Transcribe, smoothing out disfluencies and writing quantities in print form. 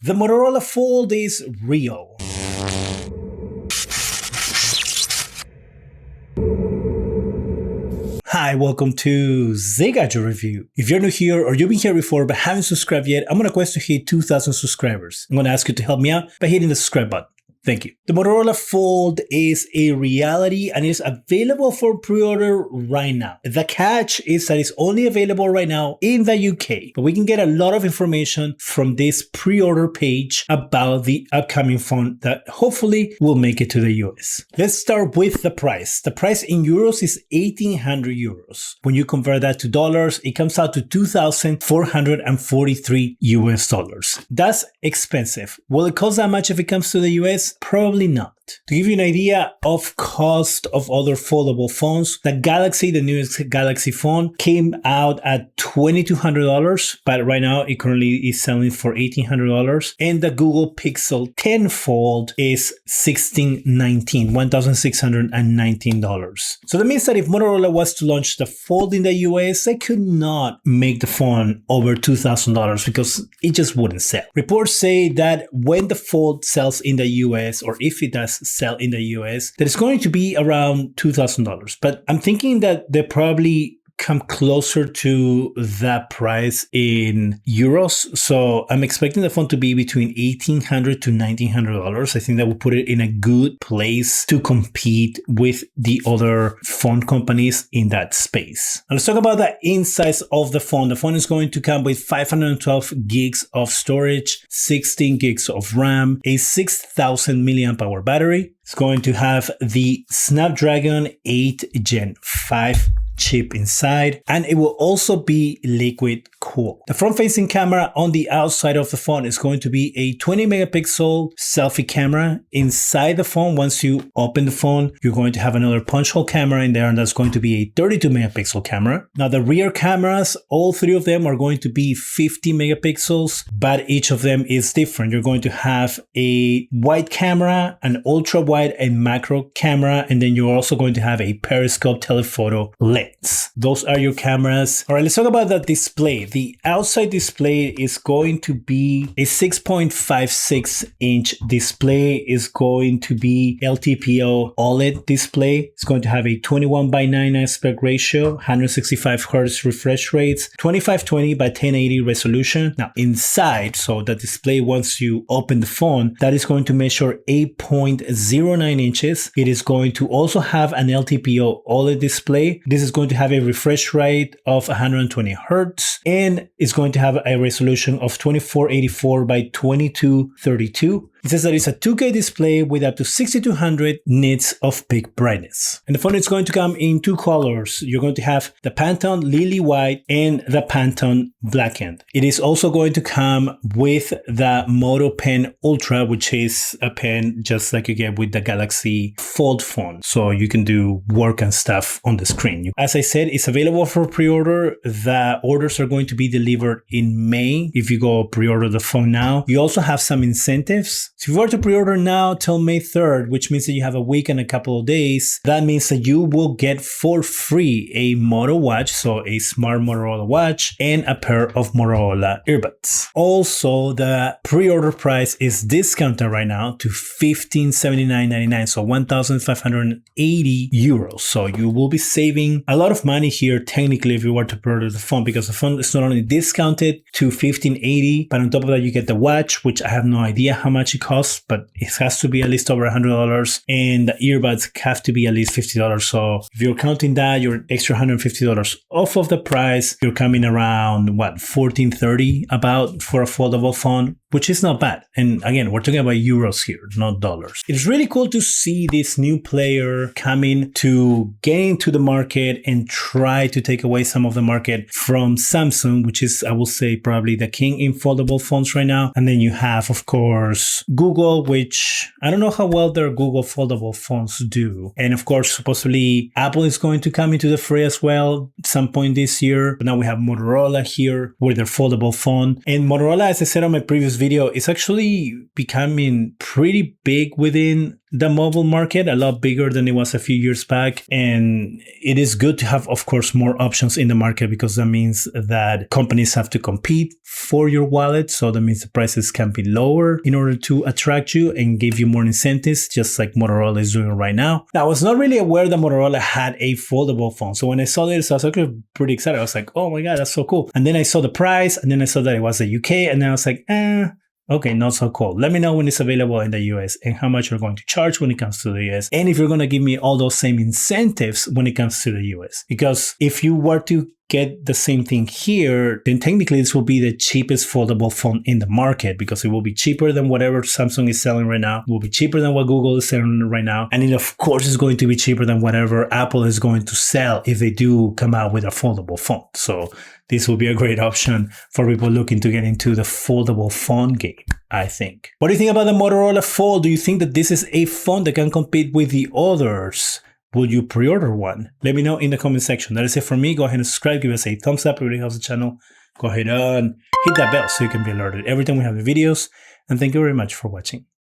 The Motorola Fold is real. Hi, welcome to ZGadgetReview. If you're new here or you've been here before but haven't subscribed yet, I'm on a quest to hit 2,000 subscribers. I'm going to ask you to help me out by hitting the subscribe button. Thank you. The Motorola Fold is a reality and is available for pre-order right now. The catch is that it's only available right now in the UK, but we can get a lot of information from this pre-order page about the upcoming phone that hopefully will make it to the US. Let's start with the price. The price in euros is 1,800 euros. When you convert that to dollars, it comes out to 2,443 US dollars. That's expensive. Will it cost that much if it comes to the US? Probably not. To give you an idea of cost of other foldable phones, the newest Galaxy phone came out at $2,200, but right now it currently is selling for $1,800. And the Google Pixel 10 Fold is $1,619. So that means that if Motorola was to launch the Fold in the US, they could not make the phone over $2,000 because it just wouldn't sell. Reports say that when the Fold sells in the US, or if it does sell in the US, that it's going to be around $2,000. But I'm thinking that they probably come closer to that price in euros. So I'm expecting the phone to be between $1,800 to $1,900. I think that will put it in a good place to compete with the other phone companies in that space. Now let's talk about the insides of the phone. The phone is going to come with 512 gigs of storage, 16 gigs of RAM, a 6,000 milliamp hour battery. It's going to have the Snapdragon 8 Gen 5 chip inside, and it will also be liquid cooled. The front-facing camera on the outside of the phone is going to be a 20 megapixel selfie camera. Inside the phone, once you open the phone, you're going to have another punch hole camera in there, and that's going to be a 32 megapixel camera. Now the rear cameras, all three of them are going to be 50 megapixels, but each of them is different. You're going to have a wide camera, an ultra wide and macro camera, and then you're also going to have a periscope telephoto lens. Those are your cameras. All right, let's talk about the display. The outside display is going to be a 6.56 inch display. Is going to be LTPO OLED display. It's going to have a 21:9 aspect ratio, 165 Hz refresh rates, 2520 by 1080 resolution. Now inside, so the display, once you open the phone, that is going to measure 8.09 inches. It is going to also have an LTPO OLED display. This is going to have a refresh rate of 120 Hertz, and it's going to have a resolution of 2484 by 2232. It says that it's a 2K display with up to 6200 nits of peak brightness. And the phone is going to come in two colors. You're going to have the Pantone Lily White and the Pantone Blackened. It is also going to come with the Moto Pen Ultra, which is a pen just like you get with the Galaxy Fold phone. So you can do work and stuff on the screen. As I said, it's available for pre-order. The orders are going to be delivered in May if you go pre-order the phone now. You also have some incentives. So if you were to pre-order now till May 3rd, which means that you have a week and a couple of days, that means that you will get for free a Moto Watch, so a smart Motorola watch, and a pair of Motorola earbuds. Also, the pre-order price is discounted right now to $1,579.99, so 1,580 euros. So you will be saving a lot of money here technically if you were to pre-order the phone, because the phone is not only discounted to $1,580, but on top of that you get the watch, which I have no idea how much it costs, but it has to be at least over $100, and the earbuds have to be at least $50. So if you're counting that, you're extra $150 off of the price. You're coming around what, $1,430 about for a foldable phone, which is not bad. And again, we're talking about euros here, not dollars. It's really cool to see this new player coming to get into the market and try to take away some of the market from Samsung, which is, I will say, probably the king in foldable phones right now. And then you have, of course, Google Google, which I don't know how well their Google foldable phones do. And of course, supposedly Apple is going to come into the fray as well at some point this year. But now we have Motorola here with their foldable phone. And Motorola, as I said on my previous video, is actually becoming pretty big within the mobile market, a lot bigger than it was a few years back. And it is good to have, of course, more options in the market, because that means that companies have to compete for your wallet. So that means the prices can be lower in order to attract you and give you more incentives, just like Motorola is doing right now. Now, I was not really aware that Motorola had a foldable phone. So when I saw this, I was actually pretty excited. I was like, oh my God, that's so cool. And then I saw the price, and then I saw that it was the UK, and then I was like, okay, not so cool. Let me know when it's available in the US and how much you're going to charge when it comes to the US. And if you're going to give me all those same incentives when it comes to the US. Because if you were to get the same thing here, then technically this will be the cheapest foldable phone in the market, because it will be cheaper than whatever Samsung is selling right now. It will be cheaper than what Google is selling right now. And it, of course, is going to be cheaper than whatever Apple is going to sell if they do come out with a foldable phone. So this will be a great option for people looking to get into the foldable phone game, I think. What do you think about the Motorola Fold? Do you think that this is a phone that can compete with the others? Will you pre-order one? Let me know in the comment section. That is it for me. Go ahead and subscribe. Give us a thumbs up. It really helps the channel. Go ahead and hit that bell so you can be alerted every time we have the videos. And thank you very much for watching.